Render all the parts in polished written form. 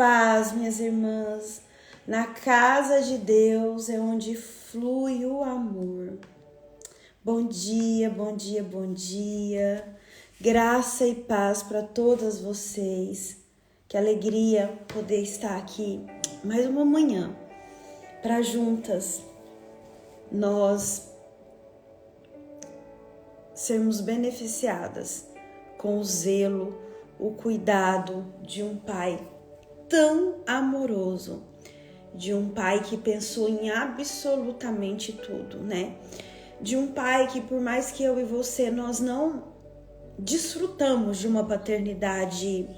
paz, minhas irmãs. Na casa de Deus é onde flui o amor. Bom dia, bom dia, bom dia. Graça e paz para todas vocês. Que alegria poder estar aqui mais uma manhã para juntas nós sermos beneficiadas com o zelo, o cuidado de um Pai tão amoroso, de um Pai que pensou em absolutamente tudo, né? De um Pai que, por mais que eu e você, nós não desfrutamos de uma paternidade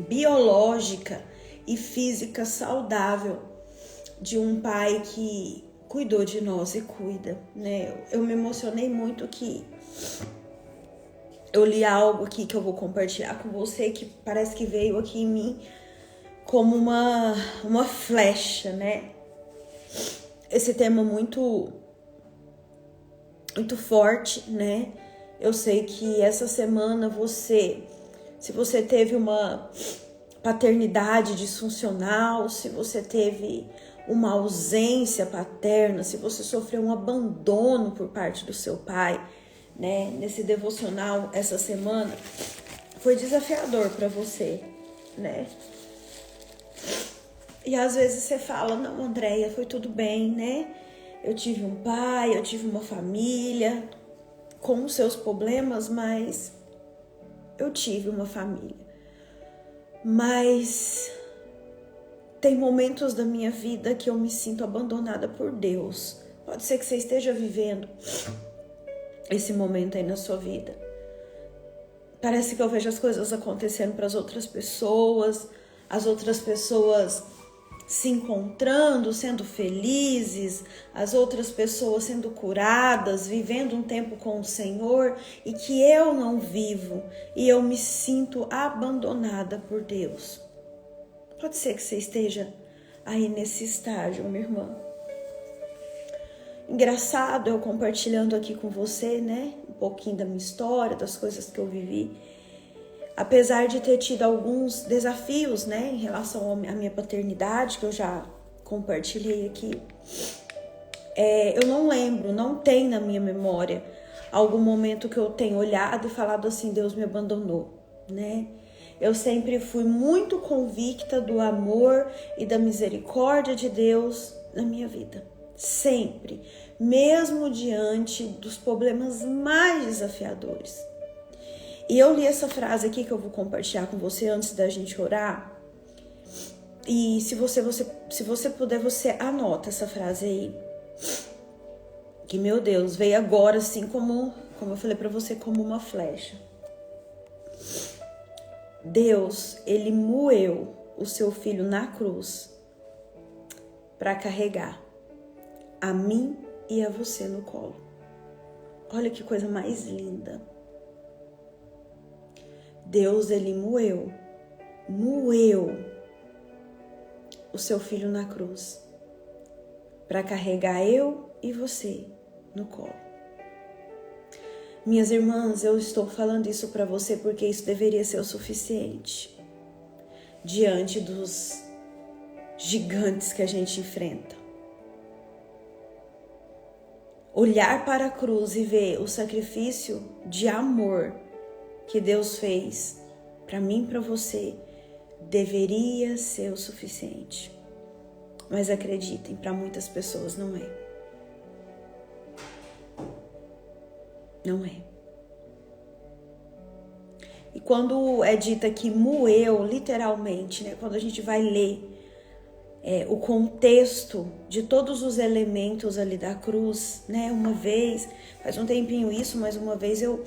biológica e física saudável, de um Pai que cuidou de nós e cuida, né? Eu me emocionei muito que eu li algo aqui que eu vou compartilhar com você, que parece que veio aqui em mim como uma flecha, né? Esse tema muito forte, né? Eu sei que essa semana se você teve uma paternidade disfuncional, se você teve uma ausência paterna, se você sofreu um abandono por parte do seu pai, né? Nesse devocional essa semana foi desafiador para você, né? E às vezes você fala, não, Andréia, foi tudo bem, né? Eu tive um pai, eu tive uma família com os seus problemas, mas eu tive uma família. Mas tem momentos da minha vida que eu me sinto abandonada por Deus. Pode ser que você esteja vivendo esse momento aí na sua vida. Parece que eu vejo as coisas acontecendo para as outras pessoas se encontrando, sendo felizes, as outras pessoas sendo curadas, vivendo um tempo com o Senhor, e que eu não vivo, e eu me sinto abandonada por Deus. Pode ser que você esteja aí nesse estágio, minha irmã. Engraçado eu compartilhando aqui com você, né? Um pouquinho da minha história, das coisas que eu vivi. Apesar de ter tido alguns desafios, né, em relação à minha paternidade, que eu já compartilhei aqui, eu não lembro, não tem na minha memória algum momento que eu tenha olhado e falado assim, Deus me abandonou, né? Eu sempre fui muito convicta do amor e da misericórdia de Deus na minha vida. Sempre, mesmo diante dos problemas mais desafiadores. E eu li essa frase aqui que eu vou compartilhar com você antes da gente orar. E se você puder, você anota essa frase aí. Que, meu Deus, veio agora assim como eu falei pra você, como uma flecha. Deus, ele moeu o seu filho na cruz para carregar a mim e a você no colo. Olha que coisa mais linda. Deus, ele moeu o seu filho na cruz para carregar eu e você no colo. Minhas irmãs, eu estou falando isso para você porque isso deveria ser o suficiente diante dos gigantes que a gente enfrenta. Olhar para a cruz e ver o sacrifício de amor que Deus fez para mim e para você deveria ser o suficiente. Mas acreditem, para muitas pessoas não é. Não é. E quando é dita que moeu, literalmente, né? Quando a gente vai ler o contexto de todos os elementos ali da cruz, né? Uma vez, faz um tempinho isso, mas uma vez eu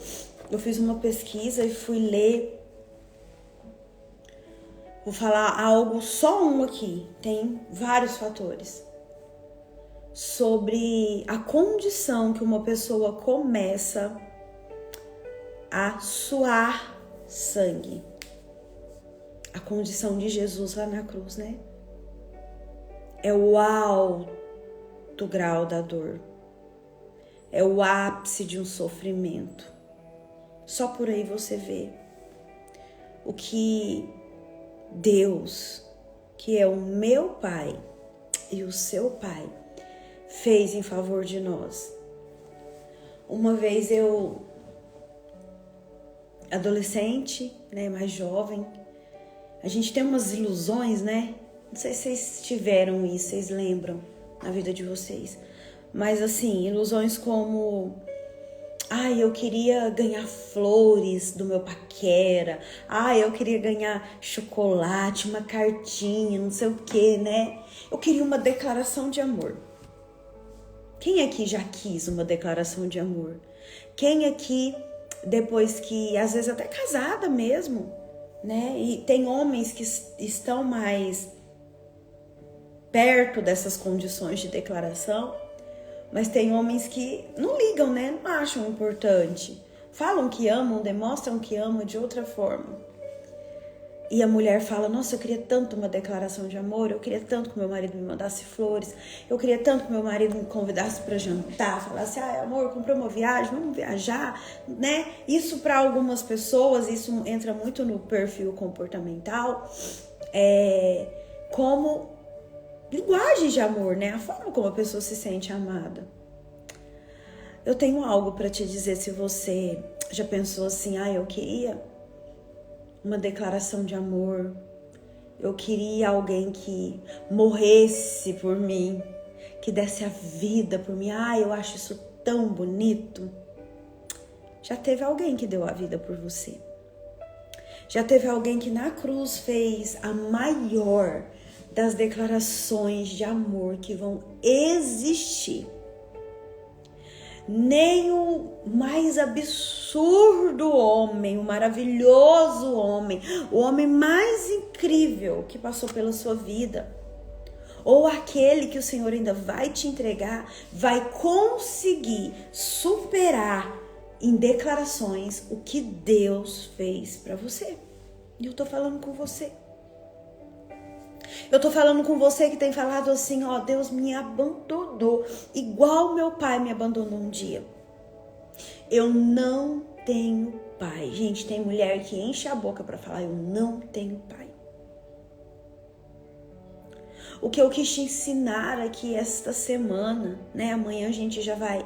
fiz uma pesquisa e fui ler. Vou falar algo, só um aqui, tem vários fatores. Sobre a condição que uma pessoa começa a suar sangue. A condição de Jesus lá na cruz, né? É o alto grau da dor. É o ápice de um sofrimento. Só por aí você vê o que Deus, que é o meu Pai e o seu Pai, fez em favor de nós. Uma vez eu, adolescente, né, mais jovem, a gente tem umas ilusões, né? Não sei se vocês tiveram isso, vocês lembram na vida de vocês. Mas assim, ilusões como... eu queria ganhar flores do meu paquera. Eu queria ganhar chocolate, uma cartinha, não sei o que, né? Eu queria uma declaração de amor. Quem aqui já quis uma declaração de amor? Quem aqui, depois que, às vezes até casada mesmo, né? E tem homens que estão mais perto dessas condições de declaração, mas tem homens que não ligam, né? Não acham importante. Falam que amam, demonstram que amam de outra forma. E a mulher fala, nossa, eu queria tanto uma declaração de amor, eu queria tanto que meu marido me mandasse flores, eu queria tanto que meu marido me convidasse para jantar, falasse, amor, comprei uma viagem, vamos viajar, né? Isso para algumas pessoas, isso entra muito no perfil comportamental, como linguagem de amor, né? A forma como a pessoa se sente amada. Eu tenho algo para te dizer, se você já pensou assim, eu queria uma declaração de amor, eu queria alguém que morresse por mim, que desse a vida por mim, eu acho isso tão bonito. Já teve alguém que deu a vida por você. Já teve alguém que na cruz fez a maior das declarações de amor que vão existir. Nem o mais absurdo homem, o maravilhoso homem, o homem mais incrível que passou pela sua vida, ou aquele que o Senhor ainda vai te entregar, vai conseguir superar em declarações o que Deus fez para você. E eu tô falando com você. Eu tô falando com você que tem falado assim, Deus me abandonou, igual meu pai me abandonou um dia. Eu não tenho pai. Gente, tem mulher que enche a boca para falar, eu não tenho pai. O que eu quis te ensinar aqui esta semana, né? Amanhã a gente já vai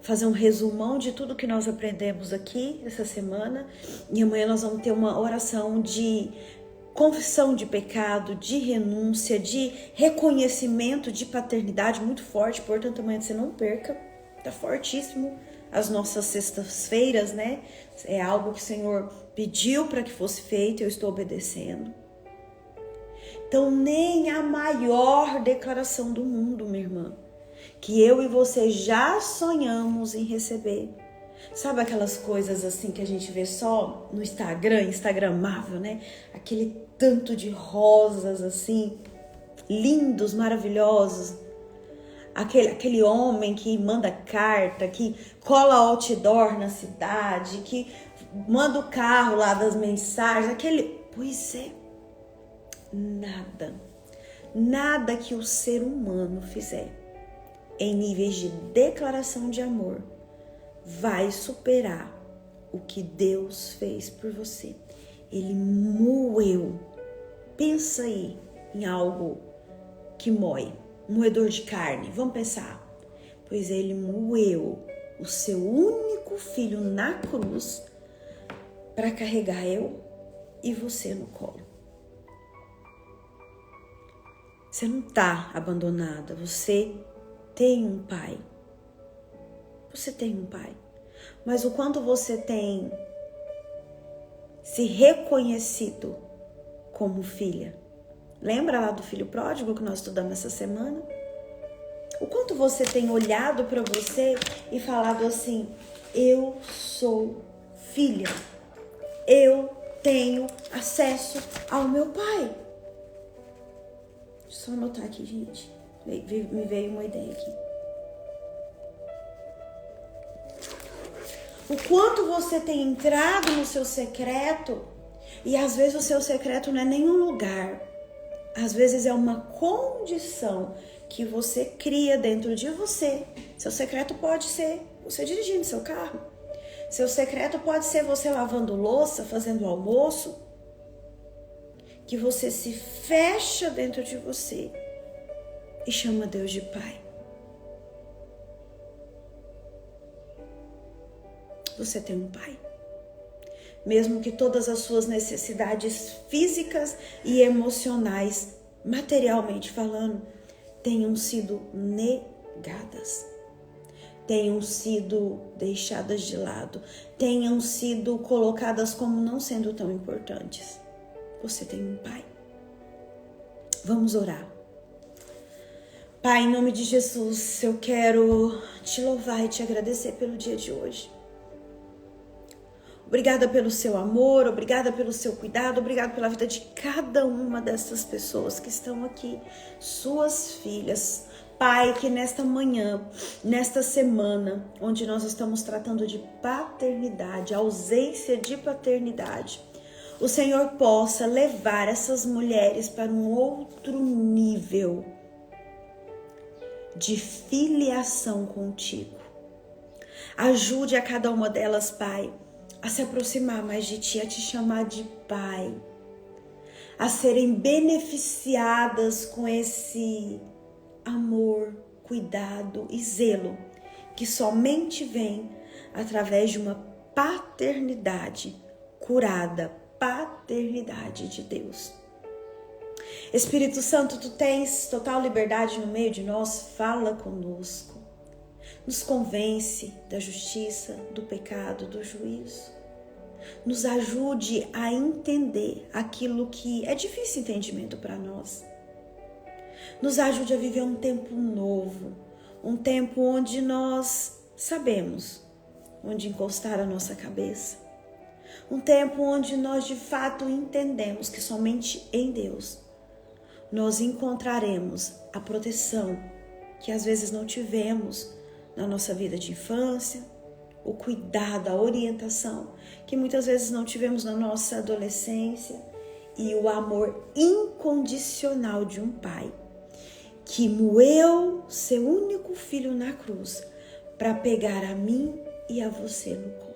fazer um resumão de tudo que nós aprendemos aqui essa semana. E amanhã nós vamos ter uma oração de confissão de pecado, de renúncia, de reconhecimento de paternidade muito forte. Portanto, amanhã você não perca, tá fortíssimo. As nossas sextas-feiras, né? É algo que o Senhor pediu para que fosse feito, eu estou obedecendo. Então, nem a maior declaração do mundo, minha irmã, que eu e você já sonhamos em receber. Sabe aquelas coisas assim que a gente vê só no Instagram, instagramável, né? Aquele tanto de rosas assim, lindos, maravilhosos. Aquele homem que manda carta, que cola outdoor na cidade, que manda o carro lá das mensagens, Pois é, nada que o ser humano fizer em níveis de declaração de amor vai superar o que Deus fez por você. Ele moeu. Pensa aí em algo que moe. Moedor de carne. Vamos pensar. Pois ele moeu o seu único filho na cruz para carregar eu e você no colo. Você não está abandonada. Você tem um pai. Você tem um pai. Mas o quanto você tem se reconhecido como filha? Lembra lá do filho pródigo que nós estudamos essa semana? O quanto você tem olhado para você e falado assim, eu sou filha. Eu tenho acesso ao meu pai. Deixa eu só anotar aqui, gente. Me veio uma ideia aqui. O quanto você tem entrado no seu secreto, e às vezes o seu secreto não é nenhum lugar, às vezes é uma condição que você cria dentro de você. Seu secreto pode ser você dirigindo seu carro, seu secreto pode ser você lavando louça, fazendo almoço. que você se fecha dentro de você e chama Deus de Pai. Você tem um Pai. Mesmo que todas as suas necessidades físicas e emocionais, materialmente falando, tenham sido negadas, tenham sido deixadas de lado, tenham sido colocadas como não sendo tão importantes. Você tem um Pai. Vamos orar. Pai, em nome de Jesus, eu quero te louvar e te agradecer pelo dia de hoje. Obrigada pelo seu amor, obrigada pelo seu cuidado, obrigada pela vida de cada uma dessas pessoas que estão aqui, suas filhas. Pai, que nesta manhã, nesta semana, onde nós estamos tratando de paternidade, ausência de paternidade, o Senhor possa levar essas mulheres para um outro nível de filiação contigo. Ajude a cada uma delas, Pai, a se aproximar mais de Ti, a Te chamar de Pai, a serem beneficiadas com esse amor, cuidado e zelo que somente vem através de uma paternidade curada, paternidade de Deus. Espírito Santo, Tu tens total liberdade no meio de nós, fala conosco. Nos convence da justiça, do pecado, do juízo. Nos ajude a entender aquilo que é difícil entendimento para nós. Nos ajude a viver um tempo novo, um tempo onde nós sabemos onde encostar a nossa cabeça. Um tempo onde nós de fato entendemos que somente em Deus nós encontraremos a proteção que às vezes não tivemos na nossa vida de infância, o cuidado, a orientação que muitas vezes não tivemos na nossa adolescência e o amor incondicional de um pai que moeu seu único filho na cruz para pegar a mim e a você no colo.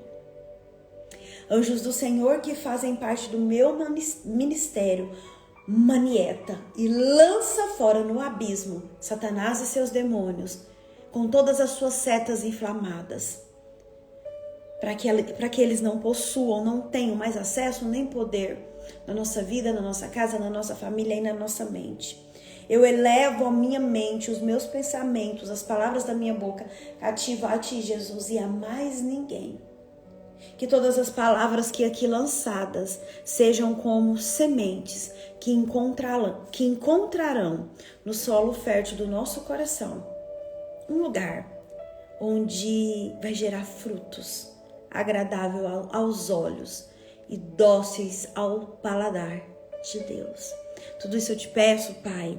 Anjos do Senhor que fazem parte do meu ministério, manieta e lança fora no abismo Satanás e seus demônios com todas as suas setas inflamadas, para que eles não possuam, não tenham mais acesso nem poder na nossa vida, na nossa casa, na nossa família e na nossa mente. Eu elevo a minha mente, os meus pensamentos, as palavras da minha boca, cativa a Ti, Jesus, e a mais ninguém. Que todas as palavras que aqui lançadas sejam como sementes que encontrarão no solo fértil do nosso coração um lugar onde vai gerar frutos agradável aos olhos e dóceis ao paladar de Deus. Tudo isso eu te peço, Pai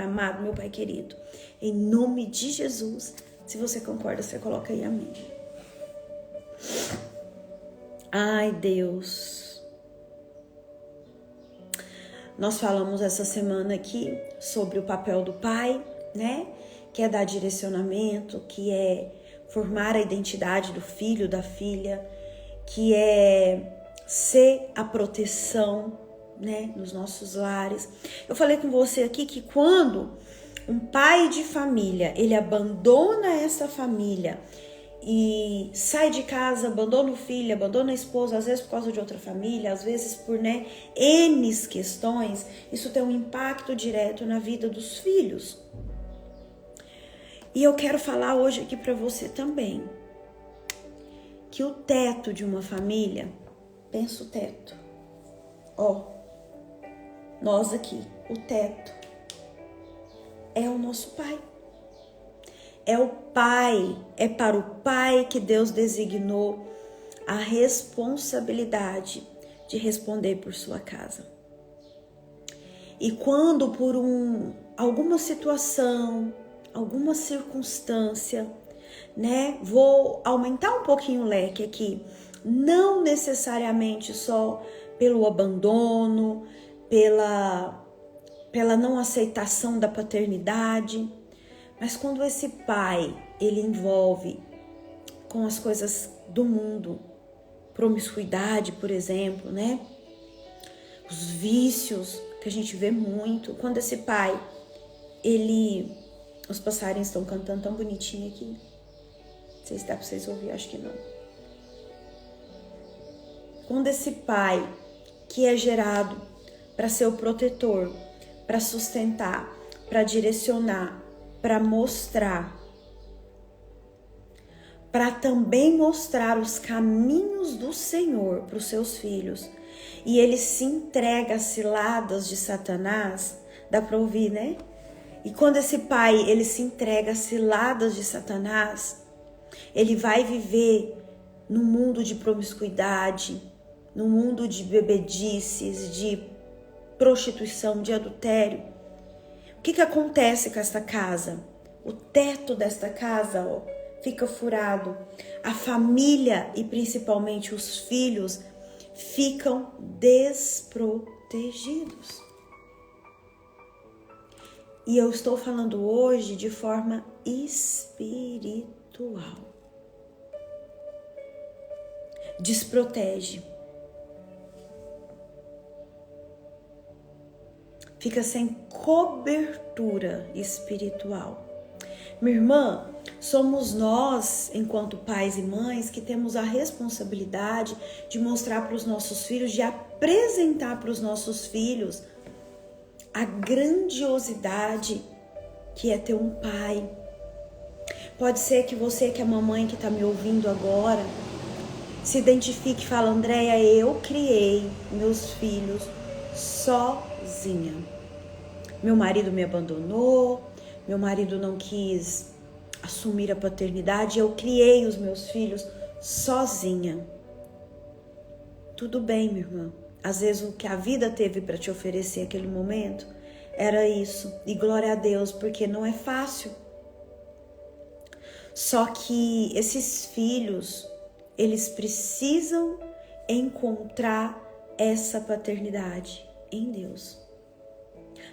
amado, meu Pai querido, em nome de Jesus. Se você concorda, você coloca aí amém. Ai, Deus. Nós falamos essa semana aqui sobre o papel do pai, né? Que é dar direcionamento, que é formar a identidade do filho, da filha, que é ser a proteção, né, nos nossos lares. Eu falei com você aqui que quando um pai de família, ele abandona essa família e sai de casa, abandona o filho, abandona a esposa, às vezes por causa de outra família, às vezes por, N questões, isso tem um impacto direto na vida dos filhos. E eu quero falar hoje aqui para você também que o teto de uma família, pensa o teto, nós aqui, o teto é o nosso pai. É para o pai que Deus designou a responsabilidade de responder por sua casa. E quando por alguma situação, alguma circunstância, vou aumentar um pouquinho o leque aqui, não necessariamente só pelo abandono, pela não aceitação da paternidade, mas quando esse pai, ele envolve com as coisas do mundo, promiscuidade, por exemplo, os vícios que a gente vê muito. Quando esse pai, os passarinhos estão cantando tão bonitinho aqui. Não sei se dá pra vocês ouvirem, acho que não. Quando esse pai, que é gerado para ser o protetor, para sustentar, para direcionar, para mostrar, para também mostrar os caminhos do Senhor para os seus filhos, e ele se entrega às ciladas de Satanás, dá para ouvir, né? E quando esse pai, ele se entrega às ciladas de Satanás, ele vai viver num mundo de promiscuidade, num mundo de bebedices, de prostituição, de adultério. O que acontece com esta casa? O teto desta casa, ó, fica furado. A família e principalmente os filhos ficam desprotegidos. E eu estou falando hoje de forma espiritual. Desprotege. Fica sem cobertura espiritual. Minha irmã, somos nós, enquanto pais e mães, que temos a responsabilidade de mostrar para os nossos filhos, de apresentar para os nossos filhos a grandiosidade que é ter um pai. Pode ser que você, que é mamãe que está me ouvindo agora, se identifique e fala: Andréia, eu criei meus filhos sozinha. Meu marido me abandonou, meu marido não quis assumir a paternidade, eu criei os meus filhos sozinha. Tudo bem, minha irmã. Às vezes o que a vida teve para te oferecer naquele momento era isso. E glória a Deus, porque não é fácil. Só que esses filhos, eles precisam encontrar essa paternidade em Deus.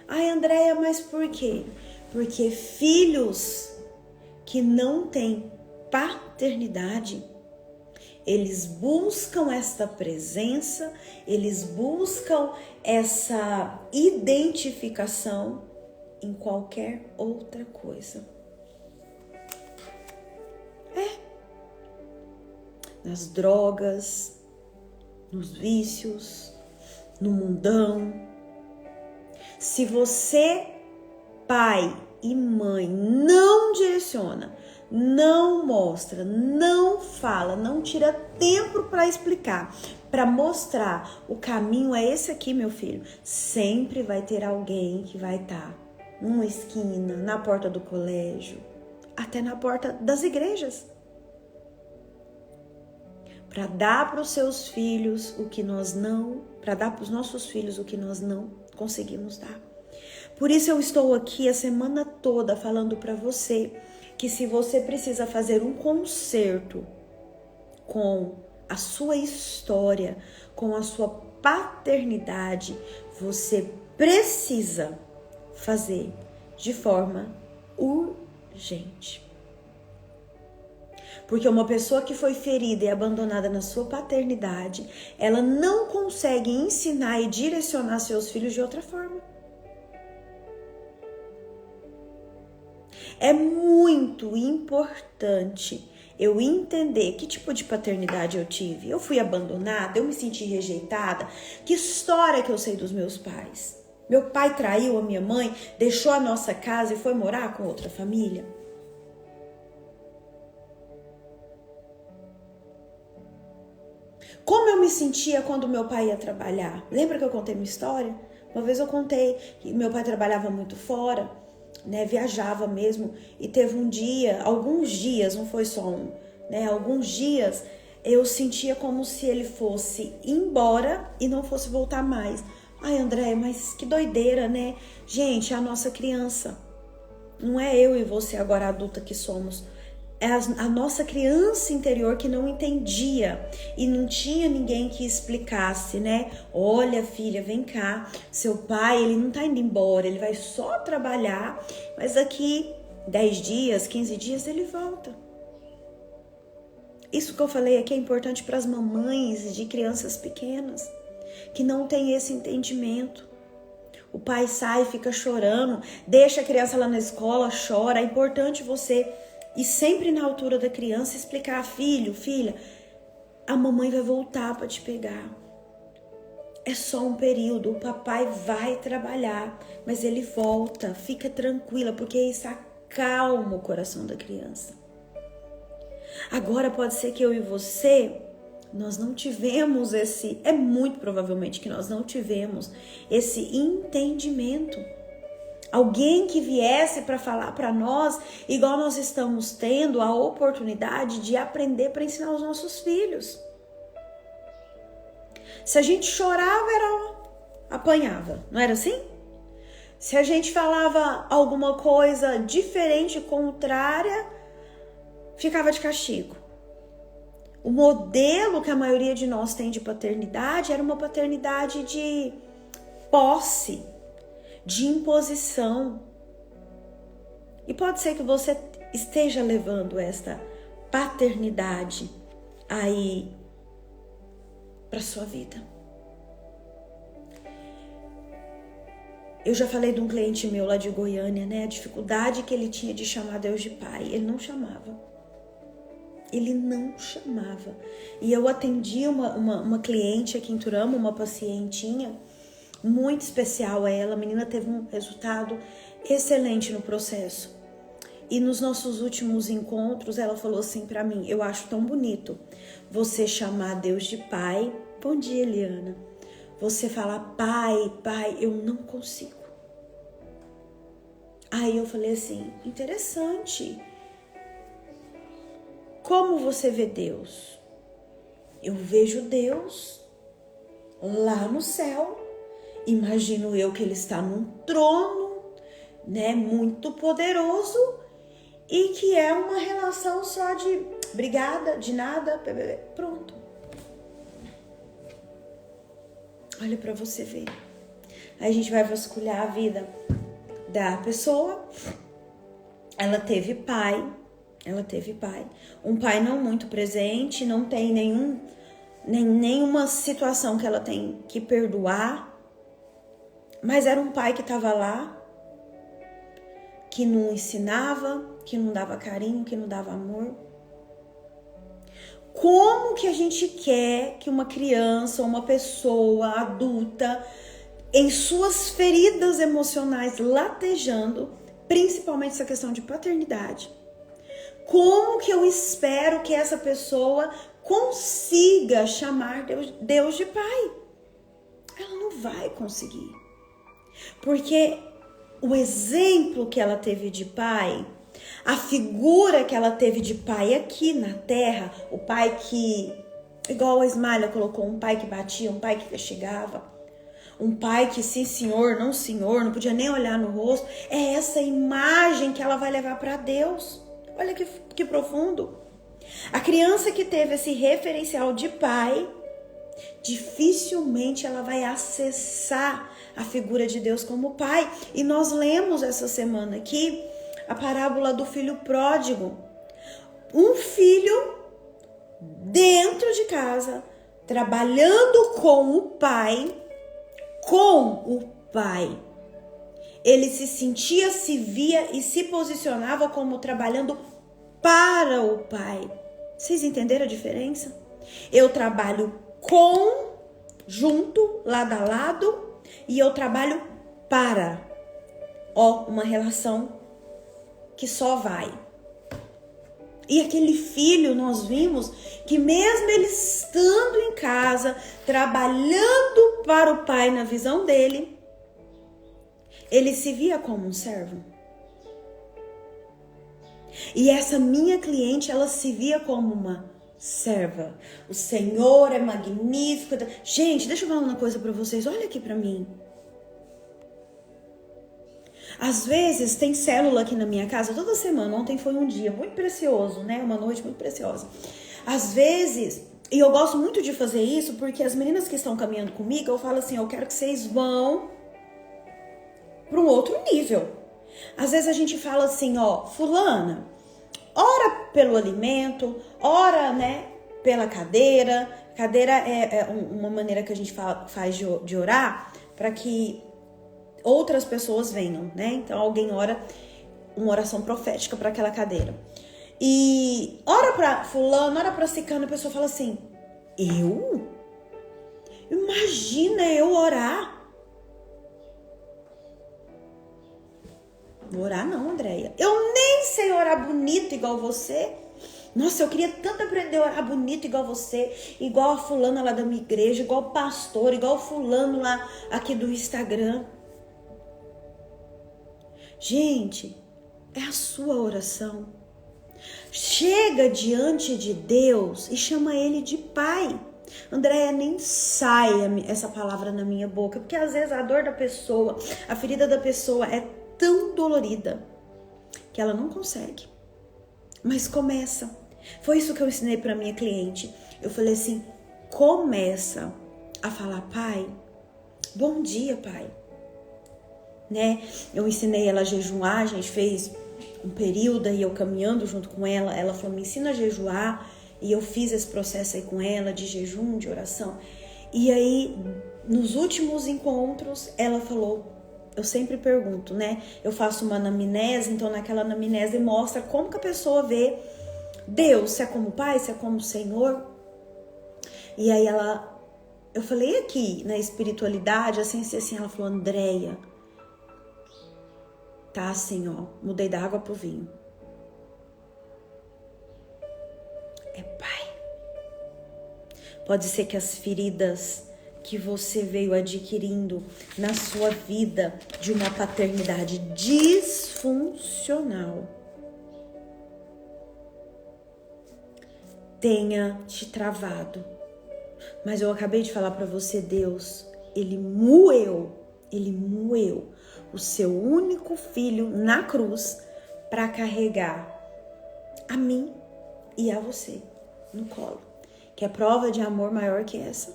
Ai, Andréia, mas por quê? Porque filhos que não têm paternidade, eles buscam esta presença, eles buscam essa identificação em qualquer outra coisa. Nas drogas, nos vícios, no mundão. Se você, pai e mãe, não direciona, não mostra, não fala, não tira tempo para explicar, para mostrar o caminho é esse aqui, meu filho, sempre vai ter alguém que vai estar numa esquina, na porta do colégio, até na porta das igrejas, para dar para os seus filhos o que nós não, para dar para os nossos filhos o que nós não conseguimos dar. Por isso eu estou aqui a semana toda falando para você que se você precisa fazer um concerto com a sua história, com a sua paternidade, você precisa fazer de forma urgente. Porque uma pessoa que foi ferida e abandonada na sua paternidade, ela não consegue ensinar e direcionar seus filhos de outra forma. É muito importante eu entender que tipo de paternidade eu tive. Eu fui abandonada, eu me senti rejeitada. Que história que eu sei dos meus pais? Meu pai traiu a minha mãe, deixou a nossa casa e foi morar com outra família? Como eu me sentia quando meu pai ia trabalhar? Lembra que eu contei minha história? Uma vez eu contei que meu pai trabalhava muito fora, né, viajava mesmo, e teve um dia, alguns dias, não foi só um, né, alguns dias eu sentia como se ele fosse embora e não fosse voltar mais. Ai, André, mas que doideira, né? Gente, é a nossa criança, não é eu e você agora adulta que somos. É a nossa criança interior que não entendia e não tinha ninguém que explicasse, né? Olha, filha, vem cá, seu pai, ele não tá indo embora, ele vai só trabalhar, mas daqui 10 dias, 15 dias ele volta. Isso que eu falei aqui é importante para as mamães de crianças pequenas, que não tem esse entendimento. O pai sai, fica chorando, deixa a criança lá na escola, chora. É importante você ir sempre na altura da criança, explicar: filho, filha, a mamãe vai voltar para te pegar. É só um período, o papai vai trabalhar, mas ele volta, fica tranquila, porque isso acalma o coração da criança. Agora pode ser que eu e você, nós não tivemos muito provavelmente que nós não tivemos esse entendimento. Alguém que viesse para falar para nós, igual nós estamos tendo a oportunidade de aprender para ensinar os nossos filhos. Se a gente chorava, apanhava, não era assim? Se a gente falava alguma coisa diferente, contrária, ficava de castigo. O modelo que a maioria de nós tem de paternidade era uma paternidade de posse, de imposição. E pode ser que você esteja levando esta paternidade aí para sua vida. Eu já falei de um cliente meu lá de Goiânia, né? A dificuldade que ele tinha de chamar Deus de pai. Ele não chamava. Ele não chamava. E eu atendi uma cliente aqui em Turama, uma pacientinha muito especial a ela. A menina teve um resultado excelente no processo. E nos nossos últimos encontros, ela falou assim pra mim: eu acho tão bonito você chamar Deus de pai. Bom dia, Eliana. Você falar pai, pai, eu não consigo. Aí eu falei assim: interessante. Como você vê Deus? Eu vejo Deus lá no céu. Imagino eu que ele está num trono, né, muito poderoso, e que é uma relação só de obrigada, de nada, pronto. Olha para você ver. Aí a gente vai vasculhar a vida da pessoa. Ela teve pai, um pai não muito presente, não tem nenhuma situação que ela tem que perdoar, mas era um pai que estava lá, que não ensinava, que não dava carinho, que não dava amor. Como que a gente quer que uma criança, uma pessoa adulta, em suas feridas emocionais latejando, principalmente essa questão de paternidade, como que eu espero que essa pessoa consiga chamar Deus de pai? Ela não vai conseguir. Porque o exemplo que ela teve de pai, a figura que ela teve de pai aqui na terra, o pai que, igual a Ismaila colocou, um pai que batia, um pai que castigava, um pai que sim senhor, não podia nem olhar no rosto, é essa imagem que ela vai levar para Deus. Olha que profundo. A criança que teve esse referencial de pai, dificilmente ela vai acessar a figura de Deus como pai. E nós lemos essa semana aqui a parábola do filho pródigo. Um filho dentro de casa, trabalhando com o pai. Ele se sentia, se via e se posicionava como trabalhando para o pai. Vocês entenderam a diferença? Eu trabalho junto, lado a lado, e eu trabalho para. Uma relação que só vai. E aquele filho, nós vimos que mesmo ele estando em casa, trabalhando para o pai na visão dele, ele se via como um servo. E essa minha cliente, ela se via como uma serva. O Senhor é magnífico. Gente, deixa eu falar uma coisa para vocês. Olha aqui para mim. Às vezes tem célula aqui na minha casa toda semana. Ontem foi um dia muito precioso, né? Uma noite muito preciosa. Às vezes, e eu gosto muito de fazer isso, porque as meninas que estão caminhando comigo, eu falo assim: eu quero que vocês vão para um outro nível. Às vezes a gente fala assim: fulana, ora pelo alimento, ora, né, pela cadeira, Cadeira é uma maneira que a gente faz de orar para que outras pessoas venham, né? Então alguém ora uma oração profética para aquela cadeira. E ora para fulano, ora para ciclano, a pessoa fala assim: eu? Imagina eu orar. Vou orar não, Andréia. Eu nem sei orar bonito igual você. Nossa, eu queria tanto aprender a orar bonito igual você, igual a fulana lá da minha igreja, igual o pastor, igual o fulano lá aqui do Instagram. Gente, é a sua oração. Chega diante de Deus e chama Ele de Pai. Andréia, nem sai essa palavra na minha boca, porque às vezes a dor da pessoa, a ferida da pessoa é tão dolorida que ela não consegue. Mas começa. Foi isso que eu ensinei para minha cliente. Eu falei assim: começa a falar: Pai, bom dia, Pai. Né? Eu ensinei ela a jejuar, a gente fez um período aí eu caminhando junto com ela. Ela falou: me ensina a jejuar. E eu fiz esse processo aí com ela de jejum, de oração. E aí, nos últimos encontros, ela falou: eu sempre pergunto, né? Eu faço uma anamnese, então naquela anamnese mostra como que a pessoa vê Deus, se é como Pai, se é como Senhor. E aí eu falei aqui na espiritualidade, assim, ela falou: Andréia, tá assim, ó, mudei da água pro vinho. É Pai. Pode ser que as feridas que você veio adquirindo na sua vida de uma paternidade disfuncional tenha te travado. Mas eu acabei de falar para você, Deus, Ele moeu o seu único filho na cruz para carregar a mim e a você no colo. Que é prova de amor maior que essa?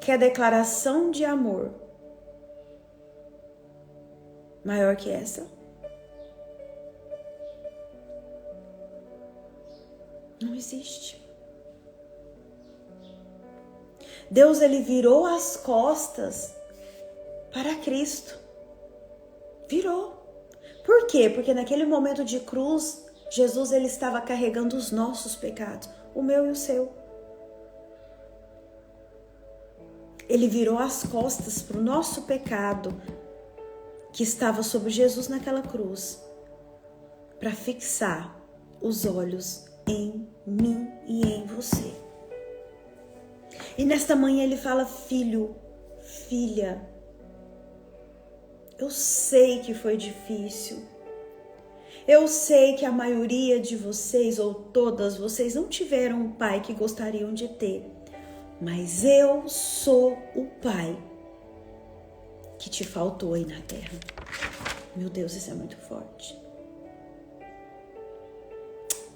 Que é declaração de amor maior que essa? Não existe. Deus, Ele virou as costas para Cristo. Virou. Por quê? Porque naquele momento de cruz, Jesus, Ele estava carregando os nossos pecados, o meu e o seu. Ele virou as costas para o nosso pecado que estava sobre Jesus naquela cruz, para fixar os olhos em mim e em você. E nesta manhã Ele fala: filho, filha, eu sei que foi difícil. Eu sei que a maioria de vocês, ou todas vocês, não tiveram um pai que gostariam de ter. Mas eu sou o Pai que te faltou aí na terra. Meu Deus, isso é muito forte.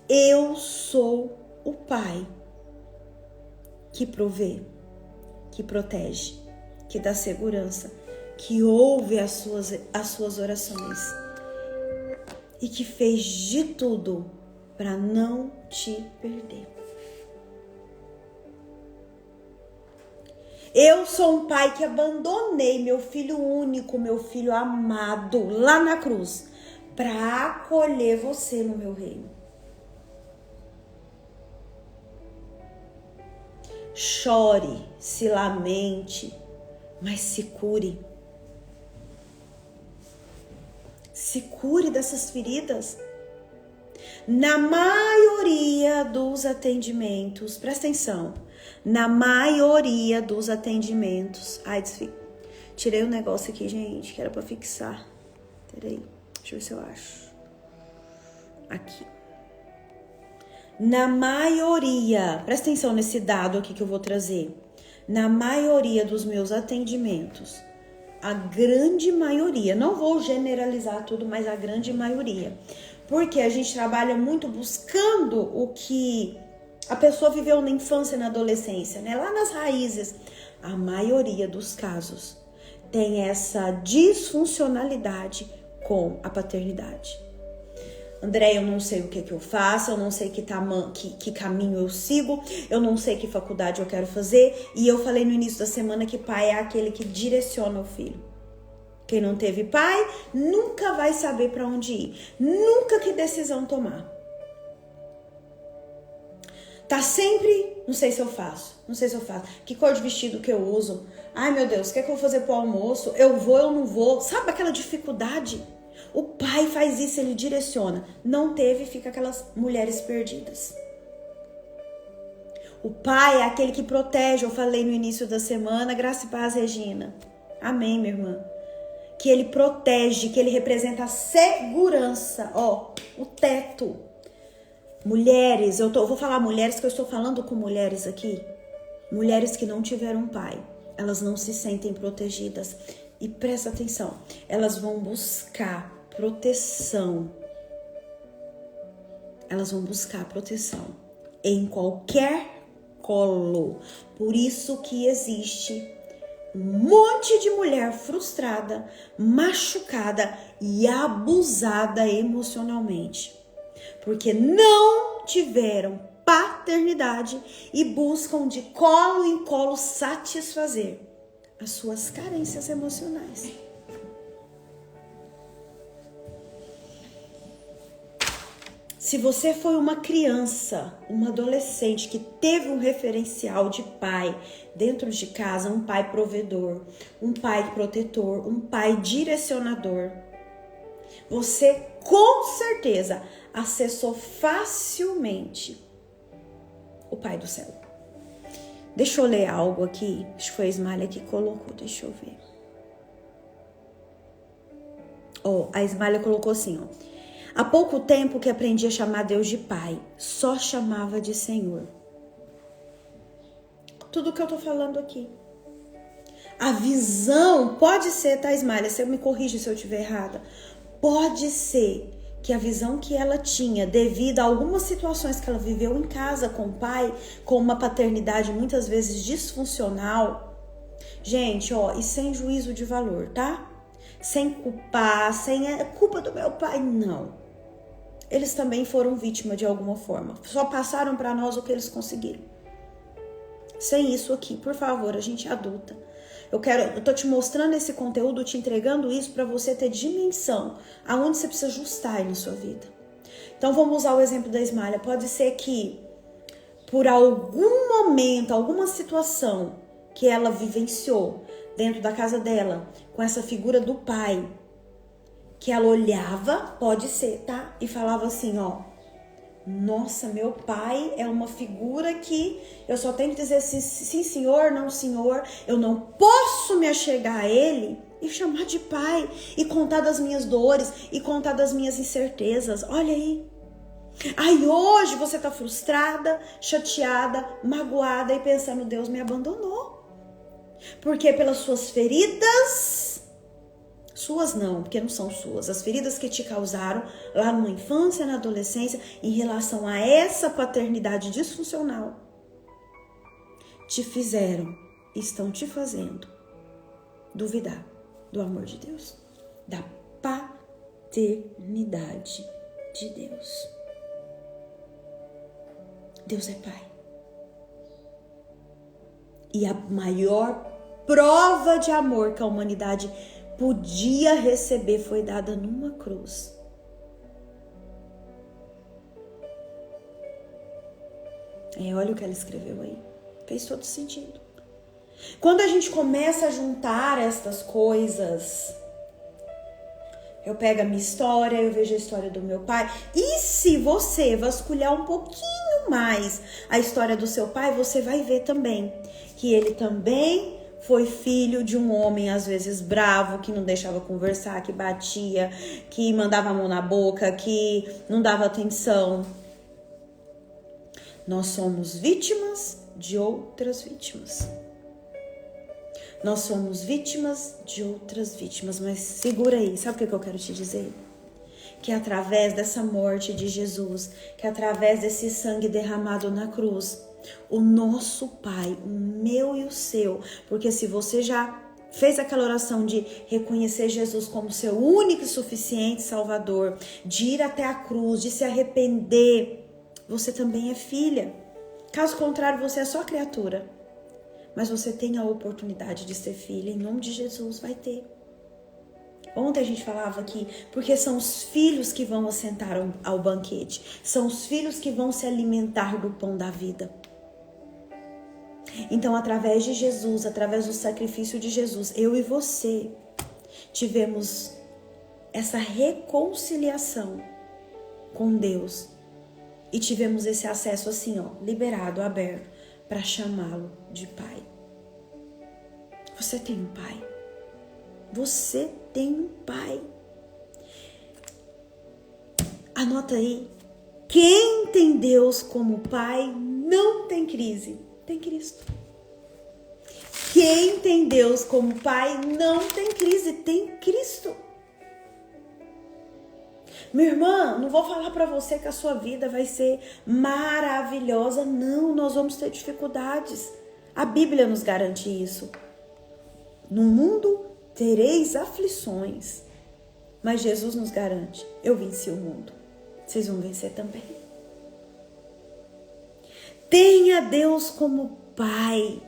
Eu sou o Pai que provê, que protege, que dá segurança, que ouve as suas orações e que fez de tudo para não te perder. Eu sou um pai que abandonei meu filho único, meu filho amado, lá na cruz, para acolher você no meu reino. Chore, se lamente, mas se cure. Se cure dessas feridas. Na maioria dos atendimentos, presta atenção, na maioria dos atendimentos, tirei um negócio aqui, gente, que era pra fixar. Peraí, deixa eu ver se eu acho. Aqui. Na maioria, presta atenção nesse dado aqui que eu vou trazer. Na maioria dos meus atendimentos, a grande maioria, não vou generalizar tudo, mas a grande maioria, porque a gente trabalha muito buscando o que a pessoa viveu na infância e na adolescência, né? Lá nas raízes. A maioria dos casos tem essa disfuncionalidade com a paternidade. André, eu não sei o que eu faço, eu não sei que caminho eu sigo, eu não sei que faculdade eu quero fazer. E eu falei no início da semana que pai é aquele que direciona o filho. Quem não teve pai nunca vai saber para onde ir, nunca que decisão tomar. Tá sempre, não sei se eu faço, que cor de vestido que eu uso. Ai meu Deus, o que é que eu vou fazer pro almoço? Eu vou, eu não vou, sabe aquela dificuldade? O pai faz isso, ele direciona. Não teve, fica aquelas mulheres perdidas. O pai é aquele que protege, eu falei no início da semana, graça e paz, Regina. Amém, minha irmã. Que ele protege, que ele representa a segurança, o teto. Mulheres, eu vou falar mulheres que eu estou falando com mulheres aqui. Mulheres que não tiveram pai, elas não se sentem protegidas. E presta atenção, elas vão buscar proteção. Elas vão buscar proteção em qualquer colo. Por isso que existe um monte de mulher frustrada, machucada e abusada emocionalmente. Porque não tiveram paternidade e buscam de colo em colo satisfazer as suas carências emocionais. Se você foi uma criança, uma adolescente que teve um referencial de pai dentro de casa, um pai provedor, um pai protetor, um pai direcionador, você com certeza acessou facilmente o Pai do Céu. Deixa eu ler algo aqui, acho que foi a Ismália que colocou, deixa eu ver. A Ismália colocou assim, há pouco tempo que aprendi a chamar Deus de Pai, só chamava de Senhor. Tudo que eu tô falando aqui. A visão, pode ser, tá, Ismália? Você me corrige se eu estiver errada. Pode ser que a visão que ela tinha, devido a algumas situações que ela viveu em casa com o pai, com uma paternidade muitas vezes disfuncional. Gente, e sem juízo de valor, tá? Sem culpar, sem é culpa do meu pai, não. Eles também foram vítima de alguma forma. Só passaram para nós o que eles conseguiram. Sem isso aqui, por favor, a gente é adulta. Eu tô te mostrando esse conteúdo, te entregando isso para você ter dimensão aonde você precisa ajustar aí na sua vida. Então vamos usar o exemplo da Ismália. Pode ser que por algum momento, alguma situação que ela vivenciou dentro da casa dela, com essa figura do pai, que ela olhava, pode ser, tá? E falava assim, nossa, meu pai é uma figura que eu só tenho que dizer sim senhor, não senhor. Eu não posso me achegar a ele e chamar de pai e contar das minhas dores e contar das minhas incertezas. Olha aí. Aí hoje você tá frustrada, chateada, magoada e pensando, Deus me abandonou. Porque pelas suas feridas... Suas não, porque não são suas. As feridas que te causaram lá na infância, na adolescência, em relação a essa paternidade disfuncional, te fizeram, estão te fazendo duvidar do amor de Deus, da paternidade de Deus. Deus é Pai. E a maior prova de amor que a humanidade podia receber foi dada numa cruz. Olha o que ela escreveu aí. Fez todo sentido. Quando a gente começa a juntar estas coisas, eu pego a minha história, eu vejo a história do meu pai. E se você vasculhar um pouquinho mais a história do seu pai, você vai ver também que ele também foi filho de um homem, às vezes bravo, que não deixava conversar, que batia, que mandava a mão na boca, que não dava atenção. Nós somos vítimas de outras vítimas. Nós somos vítimas de outras vítimas. Mas segura aí, sabe o que eu quero te dizer? Que através dessa morte de Jesus, que através desse sangue derramado na cruz, o nosso Pai, o meu e o seu, porque se você já fez aquela oração de reconhecer Jesus como seu único e suficiente Salvador, de ir até a cruz, de se arrepender, você também é filha. Caso contrário, você é só criatura. Mas você tem a oportunidade de ser filha, em nome de Jesus, vai ter. Ontem a gente falava aqui, porque são os filhos que vão assentar ao banquete. São os filhos que vão se alimentar do pão da vida. Então, através de Jesus, através do sacrifício de Jesus, eu e você tivemos essa reconciliação com Deus. E tivemos esse acesso assim, liberado, aberto, para chamá-lo de Pai. Você tem um Pai. Você tem um Pai. Anota aí. Quem tem Deus como Pai não tem crise, tem Cristo. Quem tem Deus como Pai não tem crise, tem Cristo. Minha irmã, não vou falar para você que a sua vida vai ser maravilhosa. Não, nós vamos ter dificuldades. A Bíblia nos garante isso. No mundo tereis aflições, mas Jesus nos garante: eu venci o mundo. Vocês vão vencer também. Tenha Deus como Pai.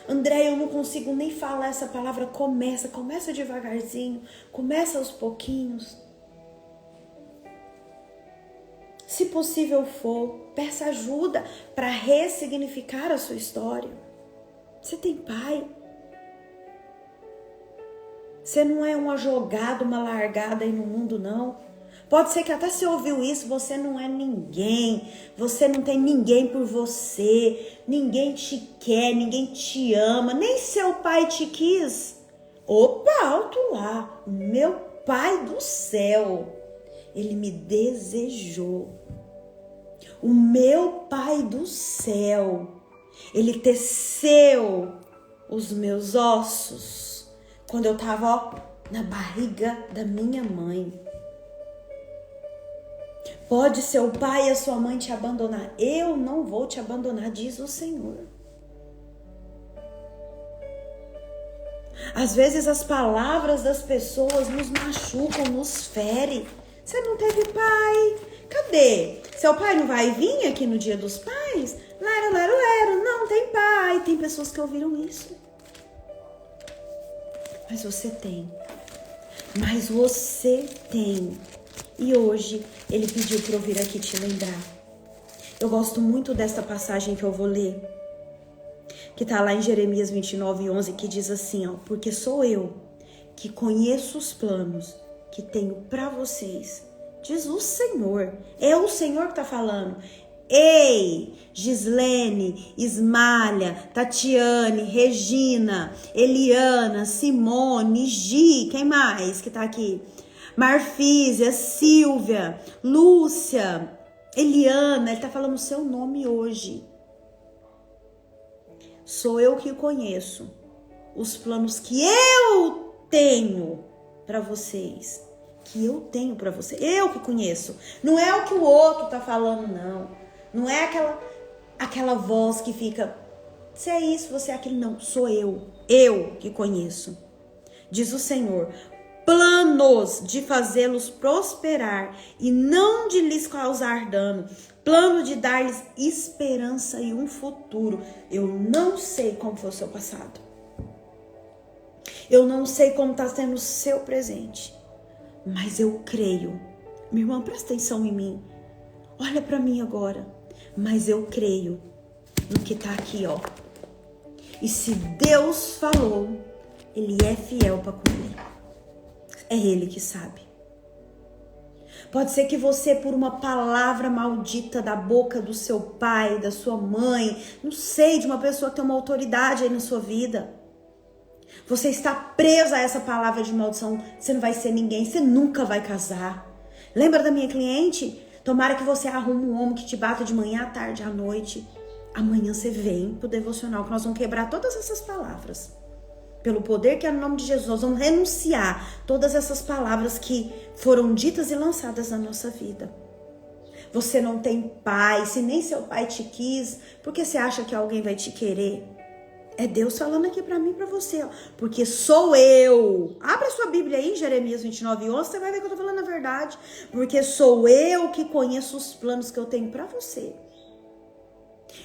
André, eu não consigo nem falar essa palavra. Começa devagarzinho, começa aos pouquinhos. Se possível for, peça ajuda para ressignificar a sua história. Você tem Pai. Você não é uma jogada, uma largada aí no mundo, não. Pode ser que até você ouviu isso, você não é ninguém. Você não tem ninguém por você. Ninguém te quer, ninguém te ama. Nem seu pai te quis. Opa, alto lá. Meu Pai do céu, Ele me desejou. O meu Pai do céu, Ele teceu os meus ossos quando eu estava na barriga da minha mãe. Pode seu pai e a sua mãe te abandonar. Eu não vou te abandonar, diz o Senhor. Às vezes as palavras das pessoas nos machucam, nos ferem. Você não teve pai. Cadê? Seu pai não vai vir aqui no Dia dos Pais? Lero. Não tem pai. Tem pessoas que ouviram isso. Mas você tem. E hoje Ele pediu para eu vir aqui te lembrar. Eu gosto muito desta passagem que eu vou ler, que está lá em Jeremias 29:11, que diz assim, porque sou eu que conheço os planos que tenho para vocês, diz o Senhor. É o Senhor que está falando. Ei, Gislene, Ismália, Tatiane, Regina, Eliana, Simone, Gi, quem mais que tá aqui? Marfísia, Silvia, Lúcia, Eliana, ele tá falando o seu nome hoje. Sou eu que conheço os planos que eu tenho para vocês. Eu que conheço. Não é o que o outro tá falando, não. Não é aquela voz que fica, você é isso, você é aquilo. Não, sou eu que conheço. Diz o Senhor, planos de fazê-los prosperar e não de lhes causar dano, plano de dar-lhes esperança e um futuro. Eu não sei como foi o seu passado. Eu não sei como está sendo o seu presente. Mas eu creio. Minha irmã, presta atenção em mim. Olha para mim agora. Mas eu creio no que está aqui, E se Deus falou, Ele é fiel para cumprir. É Ele que sabe. Pode ser que você, por uma palavra maldita da boca do seu pai, da sua mãe, não sei, de uma pessoa que tem uma autoridade aí na sua vida, você está presa a essa palavra de maldição. Você não vai ser ninguém, você nunca vai casar. Lembra da minha cliente? Tomara que você arrume um homem que te bata de manhã, à tarde, à noite. Amanhã você vem pro devocional, que nós vamos quebrar todas essas palavras. Pelo poder que é no nome de Jesus, nós vamos renunciar todas essas palavras que foram ditas e lançadas na nossa vida. Você não tem pai, se nem seu pai te quis, por que você acha que alguém vai te querer? É Deus falando aqui pra mim e pra você, ó. Porque sou eu. Abra sua Bíblia aí, Jeremias 29:11, você vai ver que eu tô falando a verdade. Porque sou eu que conheço os planos que eu tenho pra você.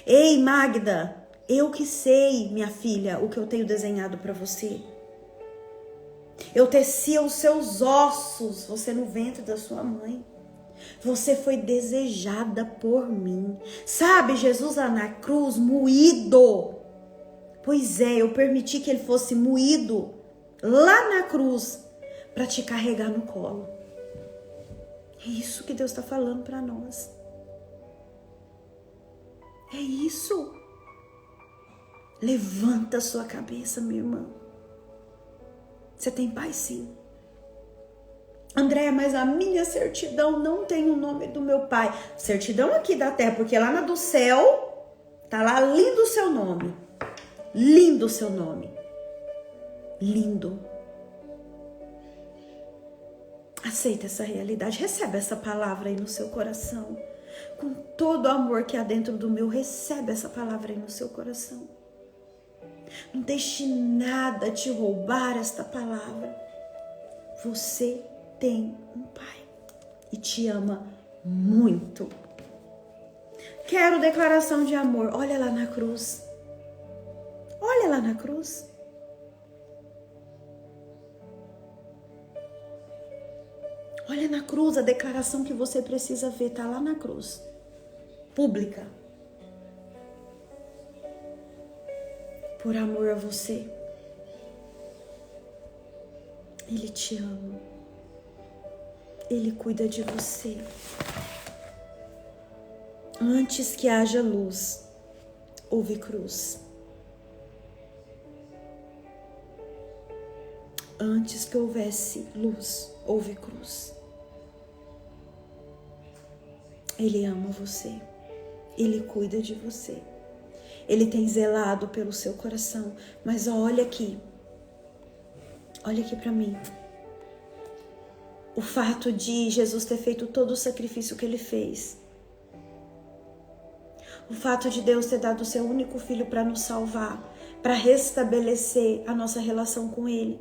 Ei, Magda, eu que sei, minha filha, o que eu tenho desenhado pra você. Eu teci os seus ossos, você no ventre da sua mãe. Você foi desejada por mim. Sabe, Jesus lá na cruz, moído. Pois é, eu permiti que ele fosse moído lá na cruz para te carregar no colo. É isso que Deus está falando para nós. É isso. Levanta a sua cabeça, minha irmã. Você tem pai, sim. Andréia, mas a minha certidão não tem o nome do meu pai. Certidão aqui da terra, porque lá na do céu, tá lá lindo o seu nome. Lindo o seu nome. Lindo. Aceita essa realidade. Recebe essa palavra aí no seu coração. Com todo o amor que há dentro do meu, recebe essa palavra aí no seu coração. Não deixe nada te roubar esta palavra. Você tem um pai e te ama muito. Quero declaração de amor. Olha lá na cruz. Olha lá na cruz. Olha na cruz, a declaração que você precisa ver está lá na cruz. Pública. Por amor a você. Ele te ama. Ele cuida de você. Antes que haja luz, houve cruz. Antes que houvesse luz, houve cruz. Ele ama você. Ele cuida de você. Ele tem zelado pelo seu coração. Mas olha aqui. Olha aqui para mim. O fato de Jesus ter feito todo o sacrifício que ele fez. O fato de Deus ter dado o seu único filho para nos salvar, para restabelecer a nossa relação com ele,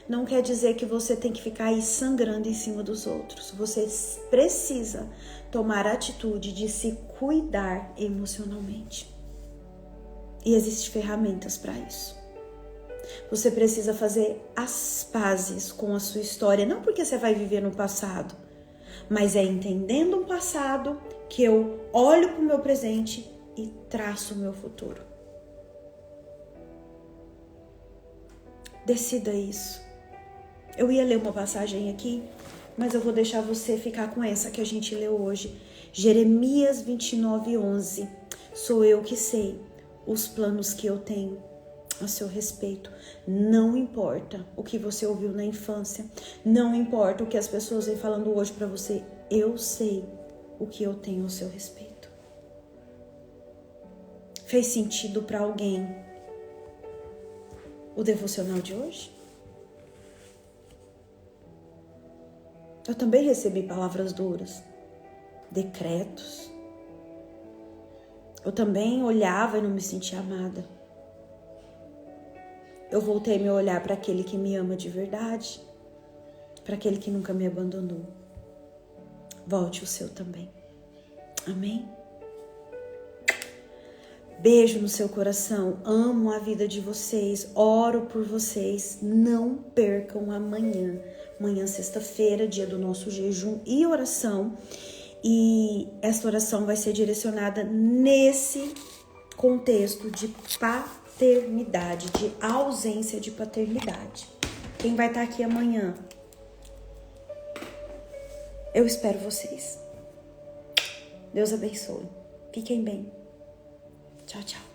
não quer dizer que você tem que ficar aí sangrando em cima dos outros. Você precisa tomar a atitude de se cuidar emocionalmente. E existem ferramentas para isso. Você precisa fazer as pazes com a sua história, não porque você vai viver no passado, mas é entendendo o passado que eu olho para o meu presente e traço o meu futuro. Decida isso. Eu ia ler uma passagem aqui, mas eu vou deixar você ficar com essa que a gente leu hoje. Jeremias 29:11. Sou eu que sei os planos que eu tenho a seu respeito. Não importa o que você ouviu na infância, não importa o que as pessoas vêm falando hoje para você, eu sei o que eu tenho a seu respeito. Fez sentido para alguém o devocional de hoje? Eu também recebi palavras duras, decretos. Eu também olhava e não me sentia amada. Eu voltei meu olhar para aquele que me ama de verdade, para aquele que nunca me abandonou. Volte o seu também. Amém? Beijo no seu coração. Amo a vida de vocês. Oro por vocês. Não percam amanhã. Amanhã, sexta-feira, dia do nosso jejum e oração. E essa oração vai ser direcionada nesse contexto de paternidade, de ausência de paternidade. Quem vai estar aqui amanhã? Eu espero vocês. Deus abençoe. Fiquem bem. Tchau, tchau.